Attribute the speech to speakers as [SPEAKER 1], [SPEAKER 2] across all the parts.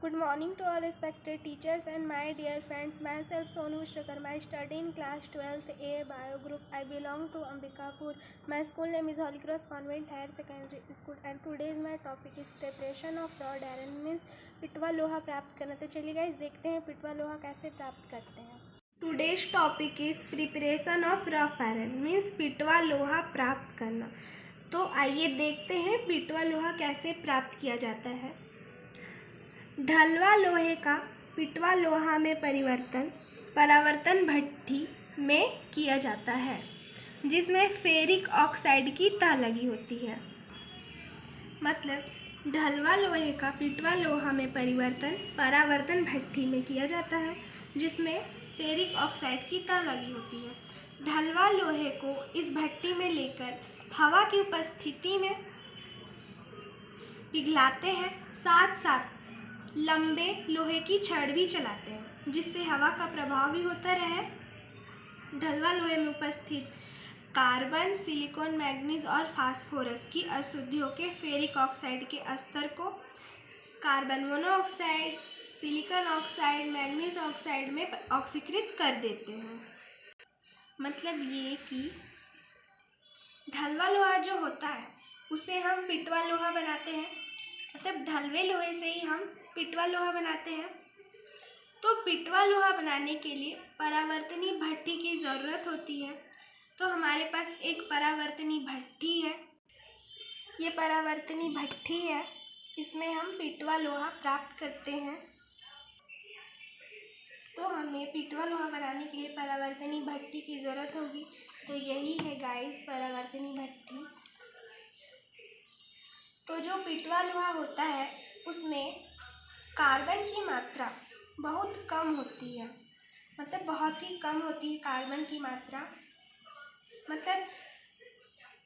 [SPEAKER 1] Good morning to all respected teachers and my dear friends. Myself Sonu Shakarma. I study in class 12th A Bio Group. I belong to Ambikapur. My school name is Holy Cross Convent Higher Secondary School and today's my topic is preparation of rod iron means पिटवा लोहा प्राप्त करना। तो चलिए guys देखते हैं पिटवा लोहा कैसे प्राप्त करते हैं। Today's topic is preparation of rough iron means पिटवा लोहा प्राप्त करना। तो आइए देखते हैं पिटवा लोहा कैसे प्राप्त किया जाता है। ढलवा लोहे का पिटवा लोहा में परावर्तन भट्ठी में किया जाता है जिसमें फेरिक ऑक्साइड की तह लगी होती है। मतलब ढलवा लोहे का पिटवा लोहा में परावर्तन भट्ठी में किया जाता है जिसमें फेरिक ऑक्साइड की तह लगी होती है। ढलवा लोहे को इस भट्ठी में लेकर हवा की उपस्थिति में पिघलाते हैं, साथ साथ लंबे लोहे की छड़ भी चलाते हैं जिससे हवा का प्रभाव भी होता रहे। ढलवा लोहे में उपस्थित कार्बन, सिलिकॉन, मैग्नीज और फास्फोरस की अशुद्धियों के फेरिक ऑक्साइड के स्तर को carbon monoxide, silicon oxide, manganese oxide में ऑक्सीकृत कर देते हैं। मतलब ये कि ढलवा लोहा जो होता है उसे हम पिटवा लोहा बनाते हैं। मतलब ढलवे लोहे से ही हम पिटवा लोहा बनाते हैं। तो पिटवा लोहा बनाने के लिए परावर्तनी भट्ठी की ज़रूरत होती है। तो हमारे पास एक परावर्तनी भट्ठी है। ये परावर्तनी भट्ठी है, इसमें हम पिटवा लोहा प्राप्त करते हैं। तो हमें पिटवा लोहा बनाने के लिए परावर्तनी भट्ठी की ज़रूरत होगी। तो यही है गाइस परावर्तनी भट्ठी। तो जो पिटवा लोहा होता है उसमें कार्बन की मात्रा बहुत कम होती है। मतलब बहुत ही कम होती है कार्बन की मात्रा। मतलब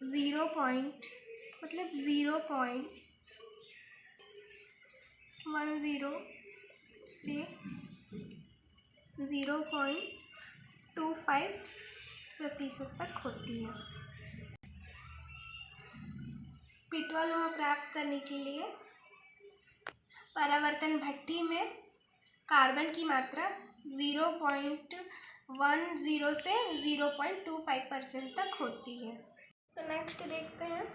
[SPEAKER 1] 0.10 से 0.25% तक होती है। पिटवा लोहा प्राप्त करने के लिए परावर्तन भट्ठी में कार्बन की मात्रा 0.10 से 0.25% तक होती है। तो नेक्स्ट देखते हैं,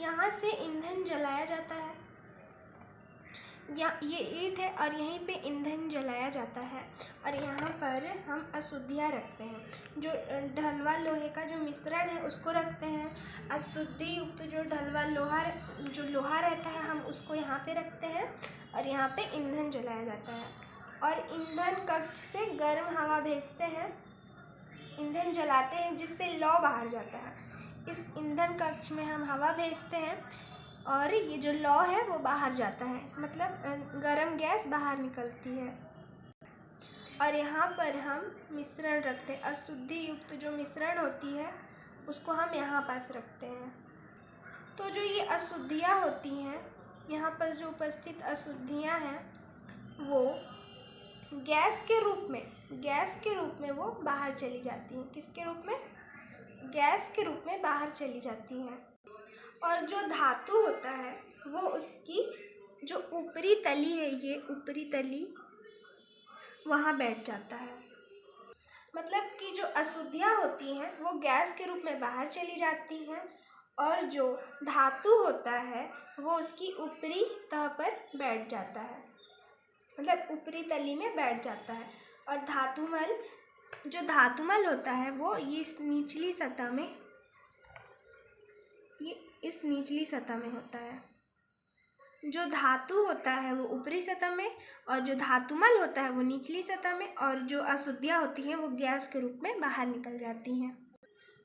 [SPEAKER 1] यहाँ से ईंधन जलाया जाता है। ये ईंट है और यहीं पे ईंधन जलाया जाता है और यहाँ पर हम अशुद्धियाँ रखते हैं। जो ढलवा लोहे का जो मिश्रण है उसको रखते हैं। अशुद्धि युक्त जो लोहा रहता है हम उसको यहाँ पे रखते हैं और यहाँ पे ईंधन जलाया जाता है। और ईंधन कक्ष से गर्म हवा भेजते हैं, ईंधन जलाते हैं जिससे लौ बाहर जाता है। इस ईंधन कक्ष में हम हवा भेजते हैं और ये जो लौ है वो बाहर जाता है। मतलब गर्म गैस बाहर निकलती है। और यहाँ पर हम मिश्रण रखते हैं। अशुद्धि युक्त जो मिश्रण होती है उसको हम यहाँ पास रखते हैं। तो जो ये अशुद्धियाँ होती हैं, यहाँ पर जो उपस्थित अशुद्धियाँ हैं वो गैस के रूप में वो बाहर चली जाती हैं। किसके रूप में? गैस के रूप में बाहर चली जाती हैं। और जो धातु होता है वो उसकी जो ऊपरी तली है, ये ऊपरी तली वहाँ बैठ जाता है। मतलब कि जो अशुद्धियाँ होती हैं वो गैस के रूप में बाहर चली जाती हैं और जो धातु होता है वो उसकी ऊपरी तह पर बैठ जाता है। मतलब ऊपरी तली में बैठ जाता है। और धातुमल होता है वो इस निचली सतह में होता है। जो धातु होता है वो ऊपरी सतह में और जो धातुमल होता है वो निचली सतह में और जो अशुद्धियाँ होती हैं वो गैस के रूप में बाहर निकल जाती हैं।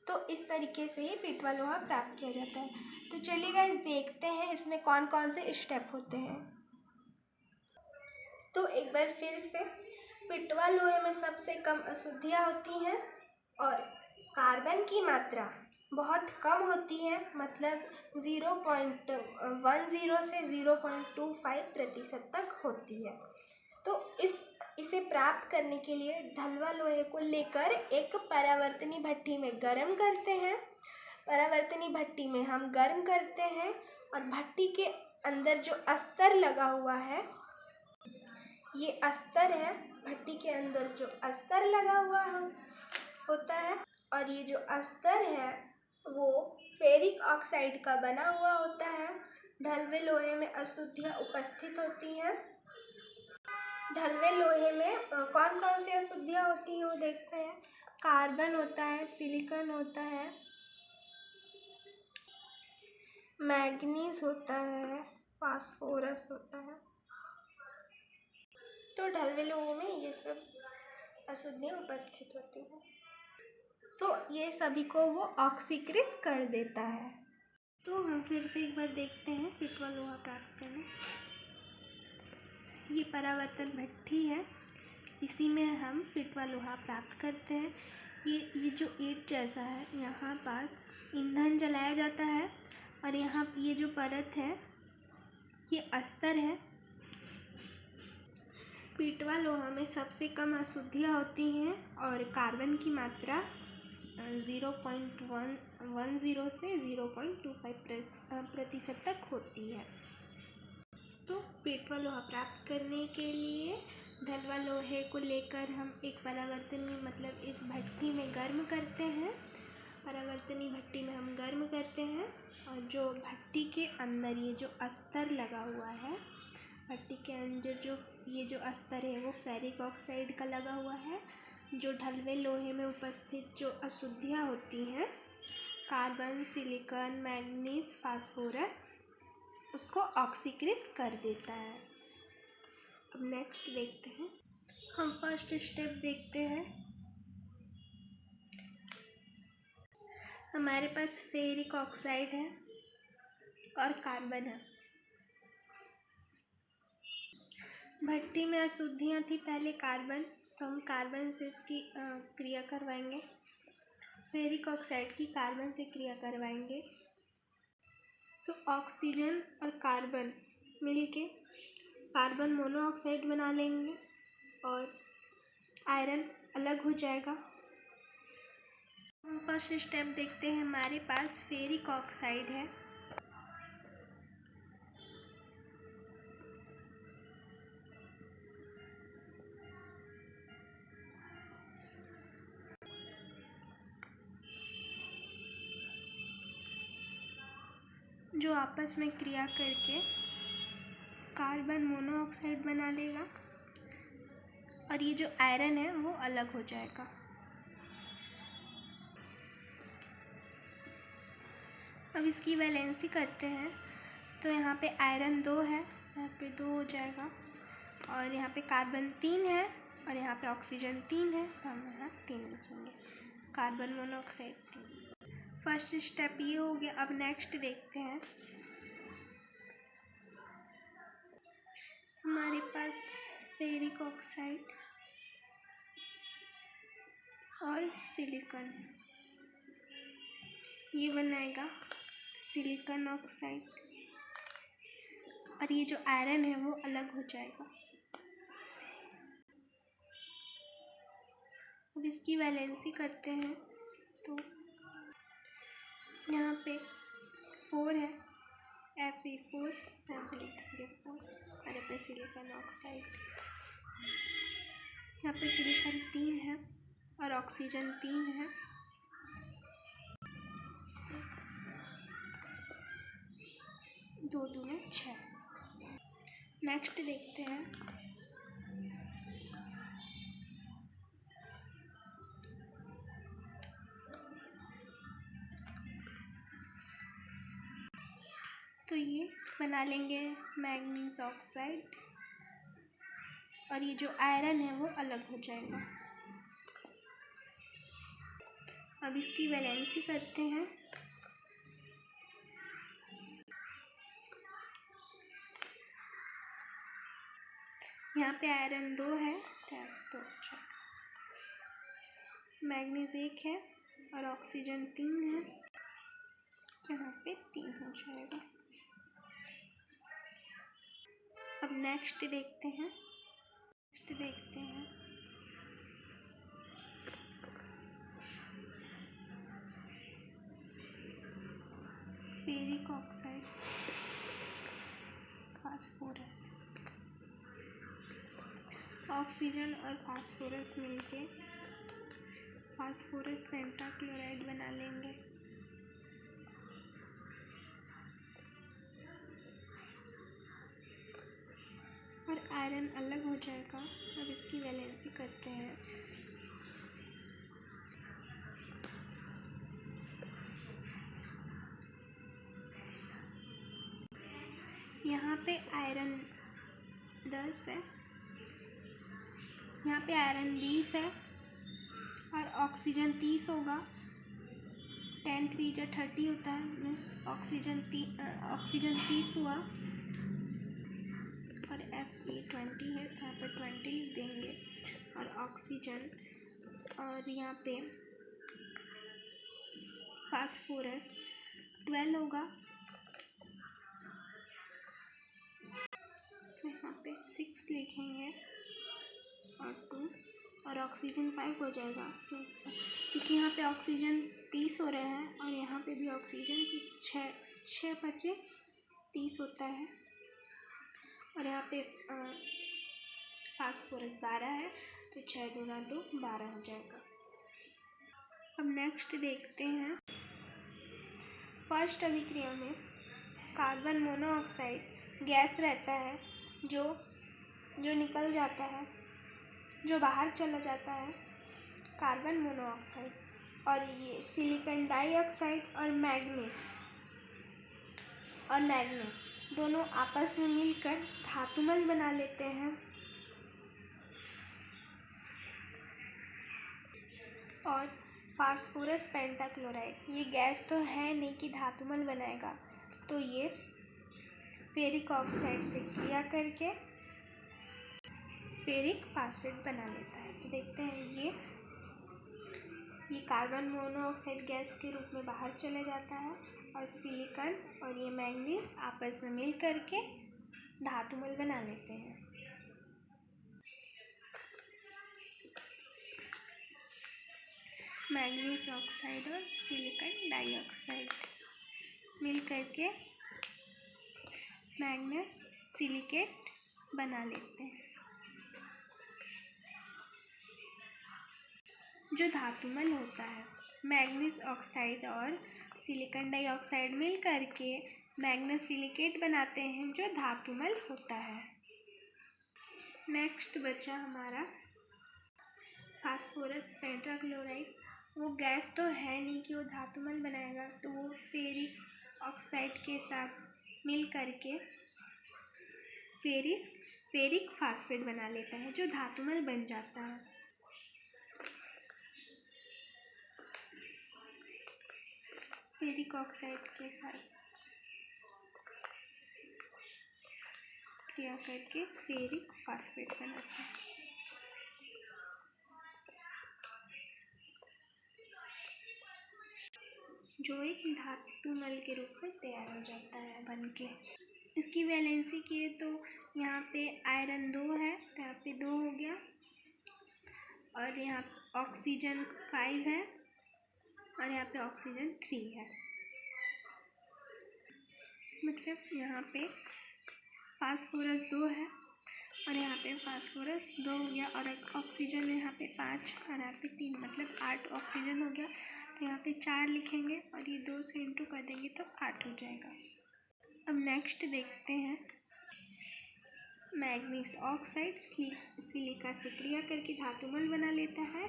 [SPEAKER 1] तो इस तरीके से ही पिटवा लोहा प्राप्त किया जाता है। तो चलिए गाइस देखते हैं इसमें कौन कौन से स्टेप होते हैं। तो एक बार फिर से, पिटवा लोहे में सबसे कम अशुद्धियाँ होती हैं और कार्बन की मात्रा बहुत कम होती है। मतलब 0.10 से 0.25% तक होती है। तो इसे प्राप्त करने के लिए ढलवा लोहे को लेकर एक परावर्तनी भट्ठी में गर्म करते हैं। परावर्तनी भट्ठी में हम गर्म करते हैं और भट्ठी के अंदर जो अस्तर लगा हुआ है ये अस्तर है, भट्टी के अंदर जो अस्तर लगा हुआ होता है, और ये जो अस्तर है वो फेरिक ऑक्साइड का बना हुआ होता है। ढलवे लोहे में अशुद्धियाँ उपस्थित होती हैं। ढलवे लोहे में कौन कौन सी अशुद्धियाँ होती हैं वो देखते हैं। कार्बन होता है, सिलिकॉन होता है, मैग्नीज होता है, फास्फोरस होता है। तो ढलवे लोहे में ये सब अशुद्धियाँ उपस्थित होती हैं। तो ये सभी को वो ऑक्सीकृत कर देता है। तो हम फिर से एक बार देखते हैं फिटवा लोहा प्राप्त करना। ये परावर्तन भट्टी है, इसी में हम फिटवा लोहा प्राप्त करते हैं। ये जो ईंट जैसा है, यहाँ पास ईंधन जलाया जाता है, और यहाँ ये जो परत है ये अस्तर है। पीटवा लोहा में सबसे कम अशुद्धियाँ होती हैं और कार्बन की मात्रा 0.10 से 0.25% तक होती है। तो पीटवा लोहा प्राप्त करने के लिए ढलवा लोहे को लेकर हम एक परावर्तन में मतलब इस भट्टी में गर्म करते हैं। परावर्तनी भट्टी में हम गर्म करते हैं, और जो भट्टी के अंदर ये जो अस्तर लगा हुआ है, भट्टी के अंदर ये जो अस्तर है वो फेरिक ऑक्साइड का लगा हुआ है। जो ढलवे लोहे में उपस्थित जो अशुद्धियाँ होती हैं, कार्बन, सिलिकॉन, मैग्नीज, फास्फोरस, उसको ऑक्सीकृत कर देता है। अब नेक्स्ट देखते हैं, हम फर्स्ट स्टेप देखते हैं। हमारे पास फेरिक ऑक्साइड है और कार्बन है। भट्टी में अशुद्धियाँ थी पहले कार्बन, तो हम कार्बन से इसकी क्रिया करवाएंगे। फेरिक ऑक्साइड की कार्बन से क्रिया करवाएंगे, तो ऑक्सीजन और कार्बन मिलके कार्बन मोनोऑक्साइड बना लेंगे और आयरन अलग हो जाएगा। हम फर्स्ट स्टेप देखते हैं। हमारे पास फेरिक ऑक्साइड है, जो आपस में क्रिया करके कार्बन मोनोऑक्साइड बना लेगा, और ये जो आयरन है वो अलग हो जाएगा। अब इसकी वैलेंसी करते हैं, तो यहाँ पे आयरन 2 है, यहाँ पे 2 हो जाएगा, और यहाँ पे कार्बन 3 है, और यहाँ पे ऑक्सीजन 3 है, तो हम यहाँ 3 लिखेंगे। Carbon monoxide 3। फर्स्ट स्टेप ये हो गया। अब नेक्स्ट देखते हैं। हमारे पास फेरिक ऑक्साइड और सिलिकॉन, ये बनाएगा सिलिकॉन ऑक्साइड, और ये जो आयरन है वो अलग हो जाएगा। अब इसकी वैलेंसी करते हैं, तो यहाँ पे 4 है, Fe4, यहाँ पे लिखेंगे 4, और यहाँ पे सिलिकॉन ऑक्साइड, यहाँ पे सिलिकॉन 3 है और ऑक्सीजन 3 है। दो दूने 6। नेक्स्ट देखते हैं। तो ये बना लेंगे मैग्नीज ऑक्साइड, और ये जो आयरन है वो अलग हो जाएगा। अब इसकी वैलेंसी करते हैं। यहाँ पे आयरन 2 है, तो 2 हो जाएगा। मैग्नीज 1 है और ऑक्सीजन 3 है, यहाँ पे 3 हो जाएगा। अब नेक्स्ट देखते हैं। फेरिक ऑक्साइड, फास्फोरस, ऑक्सीजन और फास्फोरस मिलके फास्फोरस पेंटाक्लोराइड बना लेंगे। और आयरन अलग हो जाएगा। अब इसकी वैलेंसी करते हैं। यहाँ पे आयरन 10 है, यहाँ पे आयरन 20 है और ऑक्सीजन 30 होगा। 10 3 जा 30 होता है, मीन्स ऑक्सीजन 30 हुआ। और Fe20 है तो यहाँ पर 20 लिख देंगे। और ऑक्सीजन और यहाँ पे फास्फोरस 12 होगा तो यहाँ पे 6 लिखेंगे और 2 और ऑक्सीजन 5 हो जाएगा क्योंकि यहाँ पे ऑक्सीजन 30 हो रहा है और यहाँ पे भी ऑक्सीजन की 6 बचे 30 होता है। और यहाँ पे फास्फोरस 12 है तो 6 दूना 2 12 हो जाएगा। अब नेक्स्ट देखते हैं। फर्स्ट अभिक्रिया में कार्बन मोनोऑक्साइड गैस रहता है जो निकल जाता है, जो बाहर चला जाता है, कार्बन मोनोऑक्साइड। और ये सिलिकॉन डाइऑक्साइड और मैग्नीज दोनों आपस में मिलकर धातुमल बना लेते हैं। और फास्फोरस पेंटाक्लोराइड ये गैस तो है नहीं कि धातुमल बनाएगा, तो ये फेरिक ऑक्साइड से क्रिया करके फेरिक फास्फेट बना लेता है। तो देखते हैं ये कार्बन मोनोऑक्साइड गैस के रूप में बाहर चले जाता है और सिलिकॉन और ये मैंगनीज आपस में मिल करके धातुमल बना लेते हैं। मैंगनीज ऑक्साइड और सिलिकॉन डाइऑक्साइड मिल करके मैग्नेस सिलिकेट बना लेते हैं। जो धातुमल होता है, मैग्नीज ऑक्साइड और सिलिकॉन डाइऑक्साइड मिल करके मैग्नेस सिलिकेट बनाते हैं जो धातुमल होता है। नेक्स्ट बचा हमारा फास्फोरस पेंटाक्लोराइड। वो गैस तो है नहीं कि वो धातुमल बनाएगा, तो वो फेरिक ऑक्साइड के साथ मिल करके फेरिक फास्फेट बना लेता है जो धातुमल बन जाता है। फेरिक ऑक्साइड के साथ क्रिया करके फेरिक फास्फेट बनाता है। जो एक धातुमल के रूप में तैयार हो जाता है बनके। इसकी वैलेंसी किए तो यहाँ पे आयरन 2 है तो यहाँ पे 2 हो गया। और यहाँ ऑक्सीजन 5 है और यहाँ पे ऑक्सीजन 3 है। मतलब यहाँ पे फास्फोरस 2 है और यहाँ पे फास्फोरस 2 हो गया। और ऑक्सीजन यहाँ पे 5 और यहाँ पे 3, मतलब 8 ऑक्सीजन हो गया। तो यहाँ पे 4 लिखेंगे और ये 2 से इंटू कर देंगे तो 8 हो जाएगा। अब नेक्स्ट देखते हैं। मैग्नीज ऑक्साइड सिलिका से क्रिया करके धातुमल बना लेता है।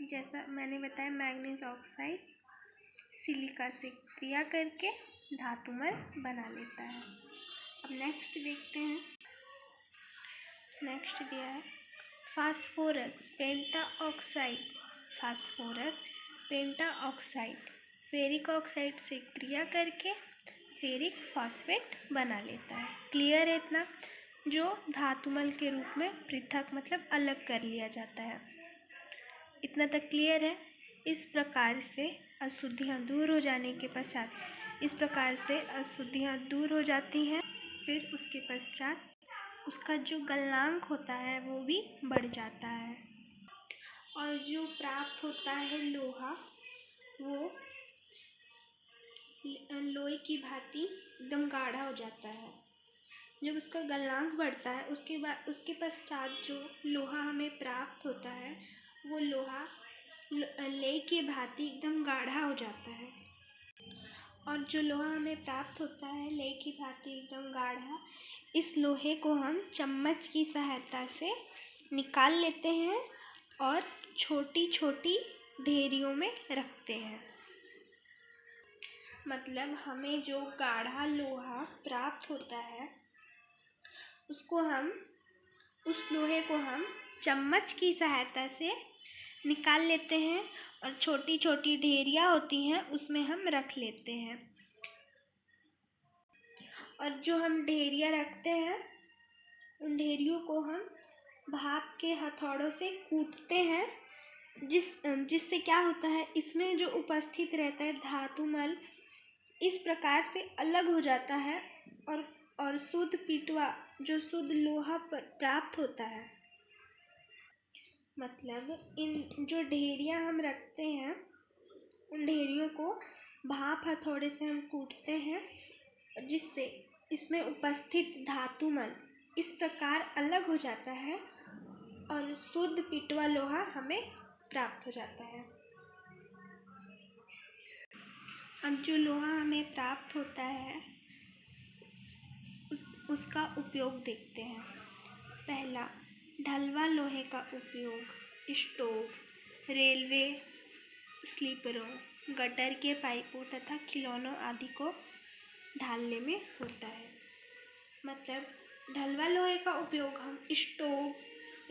[SPEAKER 1] जैसा मैंने बताया, मैग्नीज ऑक्साइड सिलिका से क्रिया करके धातुमल बना लेता है। अब नेक्स्ट देखते हैं। नेक्स्ट दिया है फास्फोरस पेंटाऑक्साइड फेरिक ऑक्साइड से क्रिया करके फेरिक फास्फेट बना लेता है। क्लियर है इतना? जो धातुमल के रूप में पृथक मतलब अलग कर लिया जाता है। इतना तक क्लियर है? इस प्रकार से अशुद्धियाँ दूर हो जाने के पश्चात दूर हो जाती हैं। फिर उसके पश्चात उसका जो गलनांक होता है वो भी बढ़ जाता है और जो प्राप्त होता है लोहा, वो लोहे की भांति एकदम गाढ़ा हो जाता है। जब उसका गलनांक बढ़ता है उसके पश्चात जो लोहा हमें प्राप्त होता है वो लोहा लेई की भांति एकदम गाढ़ा हो जाता है। और जो लोहा हमें प्राप्त होता है लेई की भांति एकदम गाढ़ा, इस लोहे को हम चम्मच की सहायता से निकाल लेते हैं और छोटी छोटी ढेरियों में रखते हैं। मतलब हमें जो गाढ़ा लोहा प्राप्त होता है उस लोहे को हम चम्मच की सहायता से निकाल लेते हैं और छोटी छोटी ढेरियाँ होती हैं उसमें हम रख लेते हैं। और जो हम ढेरियाँ रखते हैं उन ढेरियों को हम भाप के हथौड़ों से कूटते हैं, जिससे क्या होता है, इसमें जो उपस्थित रहता है धातुमल इस प्रकार से अलग हो जाता है और शुद्ध पिटवा जो शुद्ध लोहा प्राप्त होता है। मतलब इन जो ढेरियाँ हम रखते हैं उन ढेरियों को भाप हथौड़े से हम कूटते हैं, जिससे इसमें उपस्थित धातुमल इस प्रकार अलग हो जाता है और शुद्ध पिटवा लोहा हमें प्राप्त हो जाता है। अब जो लोहा हमें प्राप्त होता है उसका उपयोग देखते हैं। पहला, ढलवा लोहे का उपयोग स्टोव, रेलवे स्लीपरों, गटर के पाइपों तथा खिलौनों आदि को ढालने में होता है। मतलब ढलवा लोहे का उपयोग हम स्टोव,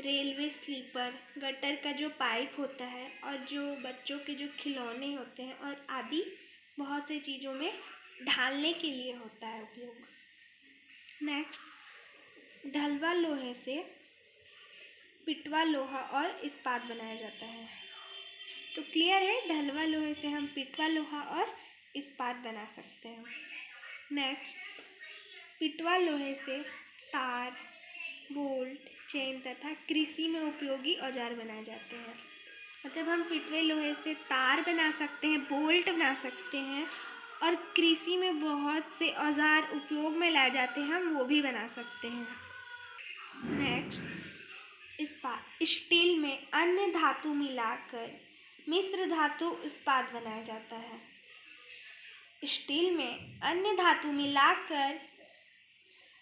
[SPEAKER 1] रेलवे स्लीपर, गटर का जो पाइप होता है और जो बच्चों के जो खिलौने होते हैं और आदि बहुत सी चीज़ों में ढालने के लिए होता है उपयोग। नेक्स्ट, ढलवा लोहे से पिटवा लोहा और इस्पात बनाया जाता है। तो क्लियर है, ढलवा लोहे से हम पिटवा लोहा और इस्पात बना सकते हैं। नेक्स्ट, पिटवा लोहे से तार, बोल्ट, चेन तथा कृषि में उपयोगी औजार बनाए जाते हैं। मतलब हम पिटवे लोहे से तार बना सकते हैं, बोल्ट बना सकते हैं और कृषि में बहुत से औजार उपयोग में लाए जाते हैं, हम वो भी बना सकते हैं। नेक्स्ट, इस्पात, स्टील में अन्य धातु मिलाकर मिश्र धातु इस्पात बनाया जाता है। स्टील में अन्य धातु मिलाकर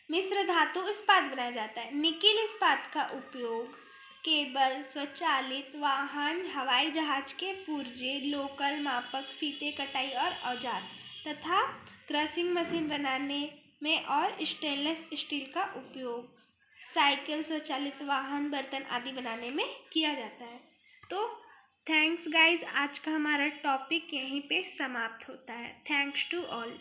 [SPEAKER 1] मिश्र धातु इस्पात बनाया जाता है। निकेल इस्पात का उपयोग केबल, स्वचालित वाहन, हवाई जहाज के पुर्जे, लोकल मापक, फीते कटाई और औजार तथा क्रशिंग मशीन बनाने में और स्टेनलेस स्टील का उपयोग साइकिल, स्वचालित वाहन, बर्तन आदि बनाने में किया जाता है। तो थैंक्स गाइज, आज का हमारा टॉपिक यहीं पे समाप्त होता है। Thanks to all.